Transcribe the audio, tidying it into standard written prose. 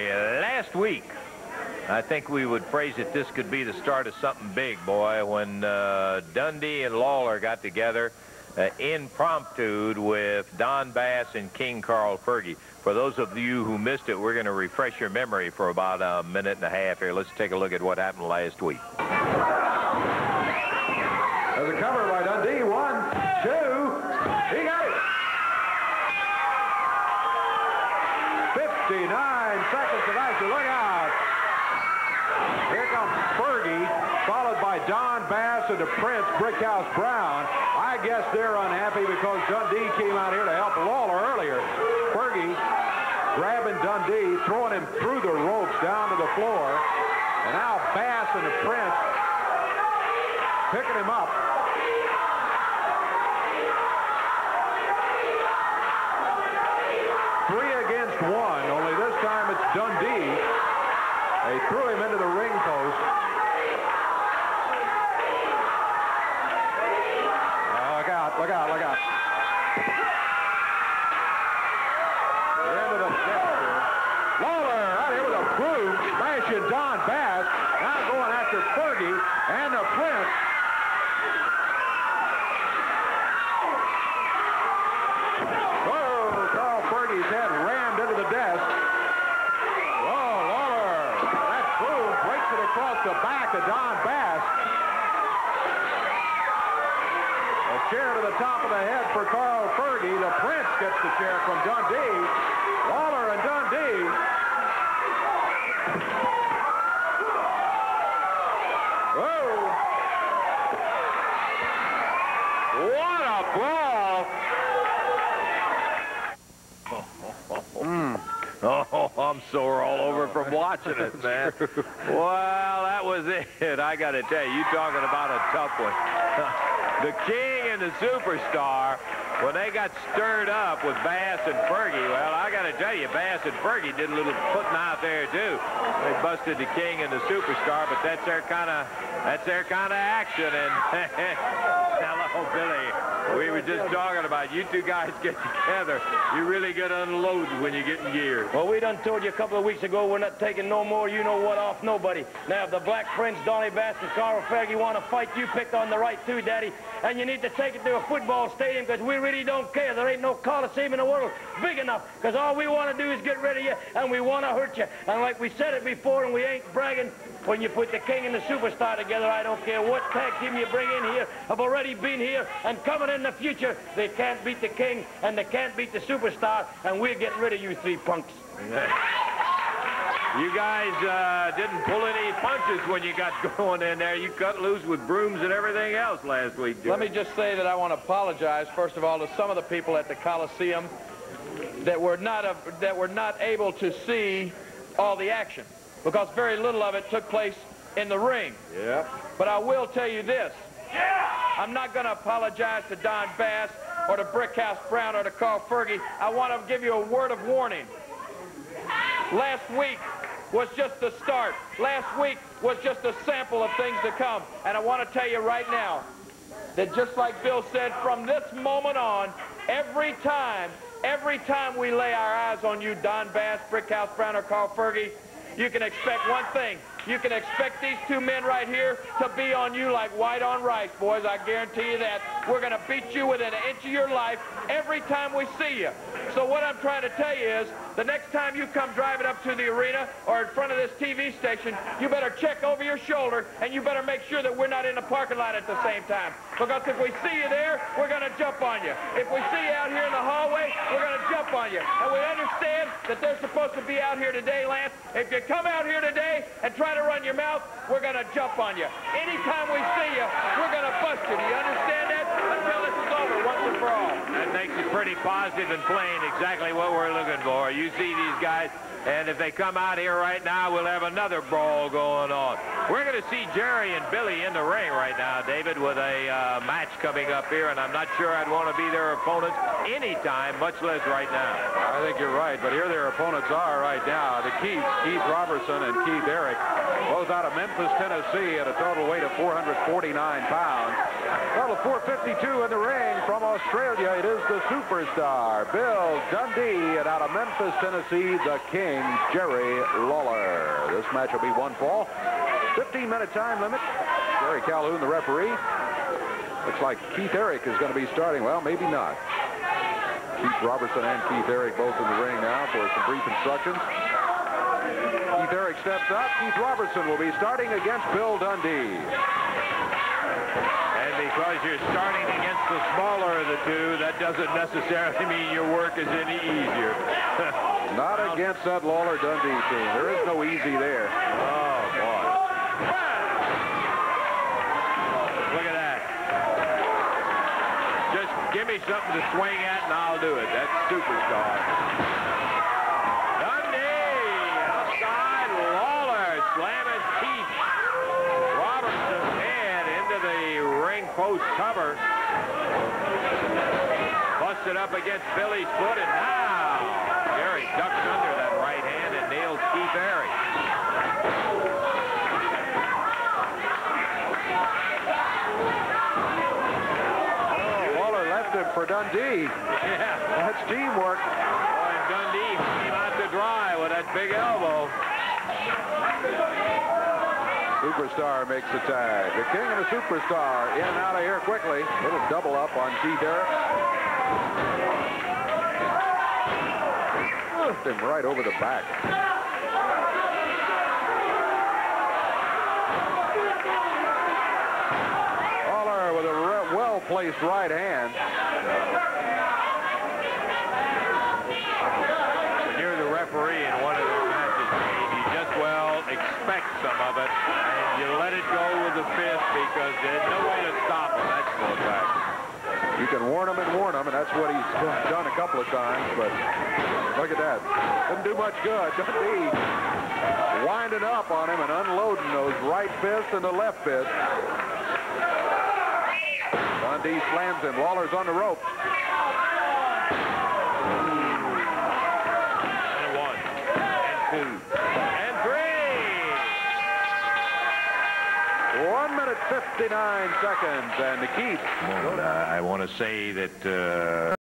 Last week, I think we would phrase it, this could be the start of something big, boy, when Dundee and Lawler got together impromptu with Don Bass and King Carl Fergie. For those of you who missed it, we're going to refresh your memory for about a minute and a half here. Let's take a look at what happened last week. There's a cover by Dundee. 1, 2. He got it. 59 seconds of action. Look out. Here comes Fergie, followed by Don Bass and the Prince, Brickhouse Brown. I guess they're unhappy because Dundee came out here to help Lawler earlier. Fergie grabbing Dundee, throwing him through the ropes down to the floor. And now Bass and the Prince picking him up. Three against one, only this time it's Dundee. They threw him into the ring post. Oh, look out, look out, look out. The end of the gesture. Lawler out here with a broom, smashing Don Bass. Now going after Fergie and the Prince. Whoa, Carl Fergie's head rammed into the desk. Whoa, Lawler. That broom breaks it across the back of Don Bass. A chair to the top of the head for Carl Fergie. The Prince gets the chair from Dundee. Lawler and Dundee. Whoa. What a brawl. Oh, I'm sore all over from watching it, man. Well, that was it. I got to tell you, talking about a tough one. The King and the Superstar, when they got stirred up with Bass and Fergie, well, I got to tell you, Bass and Fergie did a little putting out there, too. They busted the King and the Superstar, but that's their kind of action. And hello, Billy. We were just talking about you two guys get together. You really get unloaded when you get in gear. Well, we done told you a couple of weeks ago we're not taking no more you-know-what off nobody. Now, if the Black Prince, Donnie Bass, and Carl Fergie want to fight, you picked on the right too, Daddy. And you need to take it to a football stadium because we really don't care. There ain't no coliseum in the world big enough because all we want to do is get rid of you and we want to hurt you. And like we said it before, and we ain't bragging, when you put the King and the Superstar together, I don't care what tag team you bring in here, have already been here and coming in the future. They can't beat the King and they can't beat the Superstar, and we're getting rid of you three punks. You guys didn't pull any punches when you got going in there. You cut loose with brooms and everything else last week, Jerry. Let me just say that I want to apologize, first of all, to some of the people at the Coliseum that were not able to see all the action, because very little of it took place in the ring. Yeah. But I will tell you this. I'm not going to apologize to Don Bass or to Brickhouse Brown or to Carl Fergie. I want to give you a word of warning. Last week was just the start. Last week was just a sample of things to come. And I want to tell you right now that just like Bill said, from this moment on, every time we lay our eyes on you, Don Bass, Brickhouse Brown, or Carl Fergie, you can expect one thing. You can expect these two men right here to be on you like white on rice, boys. I guarantee you that. We're going to beat you within an inch of your life every time we see you. So what I'm trying to tell you is, the next time you come driving up to the arena or in front of this TV station, you better check over your shoulder, and you better make sure that we're not in the parking lot at the same time. Because if we see you there, we're going to jump on you. If we see you out here in the hallway, we're going to jump on you. And we understand that they're supposed to be out here today, Lance. If you come out here today and try to run your mouth, we're going to jump on you. Anytime we see you, we're going to bust you. Do you understand that? Until this is over once and for all. That makes it pretty positive and plain, exactly what we're looking for. You see these guys, and if they come out here right now, we'll have another brawl going on. We're going to see Jerry and Billy in the ring right now, David, with a match coming up here, and I'm not sure I'd want to be their opponents anytime, much less right now. I think you're right, but here their opponents are right now. The Keith Roberson and Keith Eric, both out of Memphis, Tennessee, at a total weight of 449 pounds. Total 452 in the ring. returning from Australia, it is the superstar, Bill Dundee, and out of Memphis, Tennessee, the King, Jerry Lawler. This match will be 1-fall. 15-minute time limit. Jerry Calhoun, the referee. Looks like Keith Eric is going to be starting. Well, maybe not. Keith Roberson and Keith Eric both in the ring now for some brief instructions. Keith Eric steps up. Keith Roberson will be starting against Bill Dundee. And because you're starting against the smaller of the two, that doesn't necessarily mean your work is any easier. Not against that Lawler Dundee team. There is no easy there. Oh, boy. Look at that. Just give me something to swing at, and I'll do it. That's superstar. Dundee, outside, Lawler, slam his teeth. Roberson head into the ring post cover. Busted up against Billy's foot, and now Jerry ducks under that right hand and nails Keith Eric. For Dundee. Yeah. That's teamwork. Boy, and Dundee came out to dry with that big elbow. Superstar makes the tag. The King and the Superstar in and out of here quickly. Little double up on Keith Eric. Pushed him right over the back. Lawler with a well-placed right hand. When you're the referee in one of those matches, you just well expect some of it, and you let it go with the fist because there's no way to stop him. That's for a fact. You can warn him, and that's what he's done a couple of times, but look at that. Didn't do much good. Dundee winding up on him and unloading those right fists and the left fist. Dundee slams him. Lawler's on the rope. And 1, and 2, and 3. 1 minute, 59 seconds, and the Keith. I want to say that